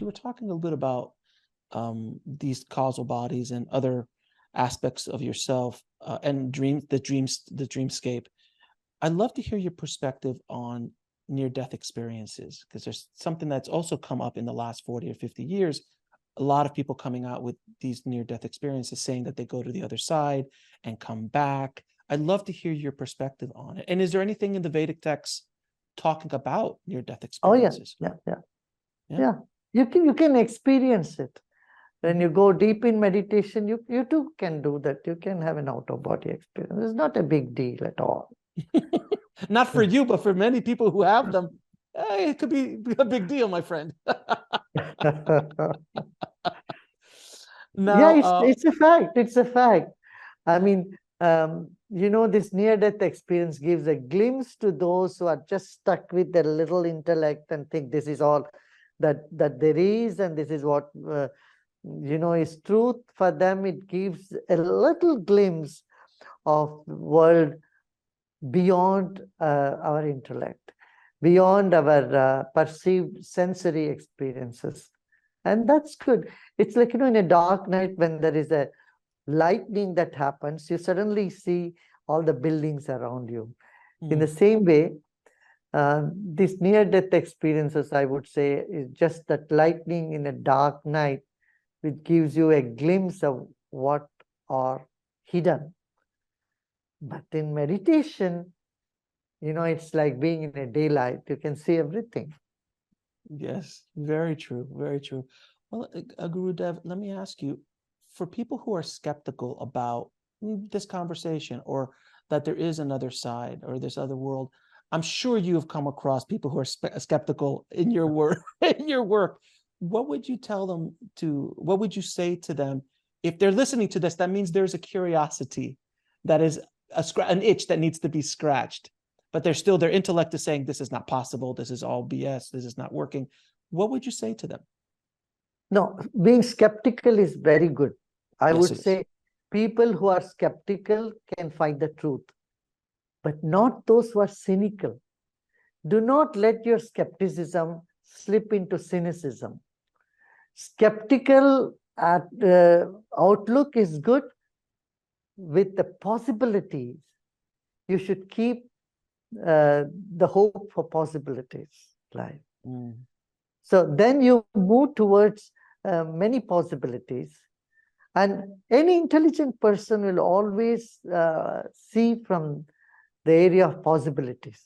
you were talking a little bit about these causal bodies and other aspects of yourself and the dreamscape. I'd love to hear your perspective on near-death experiences, because there's something that's also come up in the last 40 or 50 years. A lot of people coming out with these near-death experiences saying that they go to the other side and come back. I'd love to hear your perspective on it. And is there anything in the Vedic texts talking about near-death Oh yeah, experiences? yeah. You can experience it. When you go deep in meditation, you too can do that. You can have an out-of-body experience. It's not a big deal at all. Not for you, but for many people who have them, it could be a big deal, my friend. Now, yeah, it's a fact. It's a fact. I mean, this near-death experience gives a glimpse to those who are just stuck with their little intellect and think this is all that there is, and this is what is truth. For them, it gives a little glimpse of world beyond our intellect, beyond our perceived sensory experiences. And that's good. It's like, in a dark night when there is a lightning that happens, you suddenly see all the buildings around you. In the same way, these near-death experiences, I would say, is just that lightning in a dark night, which gives you a glimpse of what are hidden. But in meditation, it's like being in a daylight. You can see everything. Yes, very true, very true. Well, Gurudev, let me ask you, for people who are skeptical about this conversation, or that there is another side or this other world, I'm sure you have come across people who are skeptical in your work. What would you tell them what would you say to them if they're listening to this? That means there's a curiosity that is an itch that needs to be scratched, but their intellect is saying this is not possible, this is all BS, this is not working. What would you say to them? No, being skeptical is very good. I would say people who are skeptical can find the truth, but not those who are cynical. Do not let your skepticism slip into cynicism. Skeptical outlook is good. With the possibilities, you should keep the hope for possibilities alive. So then you move towards many possibilities, and any intelligent person will always see from the area of possibilities.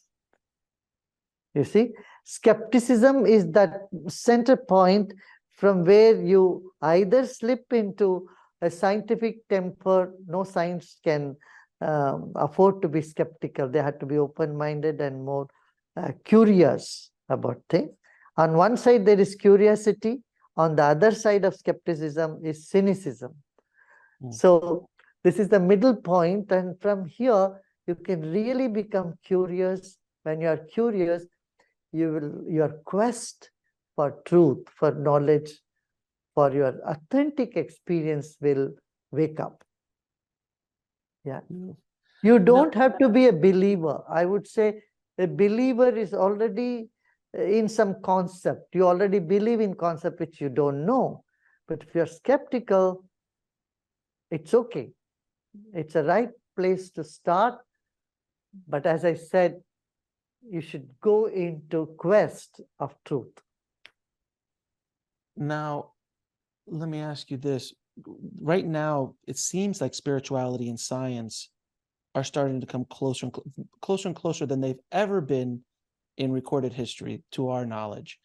You see, skepticism is that center point from where you either slip into a scientific temper. No science can afford to be skeptical. They have to be open-minded and more curious about things. On one side, there is curiosity. On the other side of skepticism is cynicism. So this is the middle point, and from here, you can really become curious. When you are curious, your quest for truth, for knowledge, for your authentic experience will wake up. Yeah. You don't have to be a believer. I would say a believer is already in some concept. You already believe in concept which you don't know. But if you're skeptical, it's okay. It's a right place to start. But as I said, you should go into quest of truth. Now, let me ask you this. Right now, it seems like spirituality and science are starting to come closer and closer than they've ever been in recorded history, to our knowledge.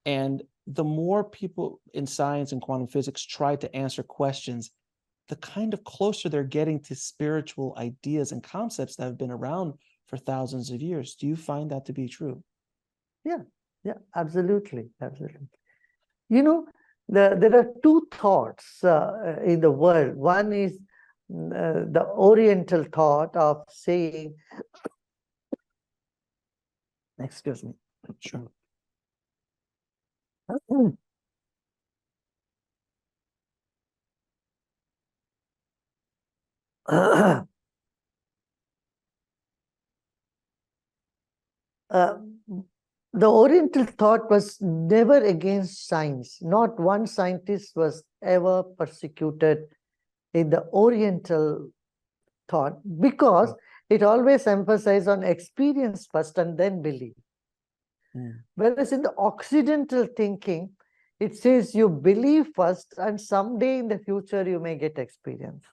And the more people in science and quantum physics try to answer questions, the kind of closer they're getting to spiritual ideas and concepts that have been around for thousands of years. Do you find that to be true? Yeah, absolutely. There are two thoughts in the world. One is the Oriental thought of saying, excuse me. Sure. The Oriental thought was never against science. Not one scientist was ever persecuted in the Oriental thought because it always emphasized on experience first and then belief. Mm. Whereas in the Occidental thinking, it says you believe first and someday in the future you may get experience.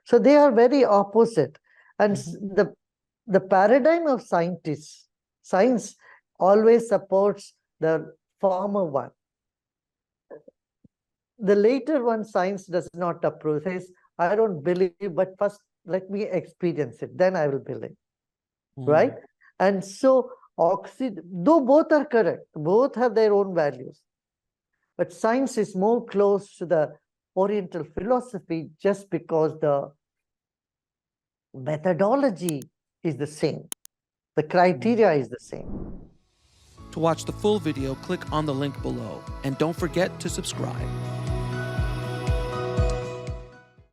So they are very opposite. And the paradigm of science always supports the former one. The later one, science does not approve. Says, I don't believe, but first let me experience it, then I will believe. Right? And so, though both are correct, both have their own values, but science is more close to the Oriental philosophy just because the methodology is the same. The criteria is the same. To watch the full video, click on the link below, and don't forget to subscribe.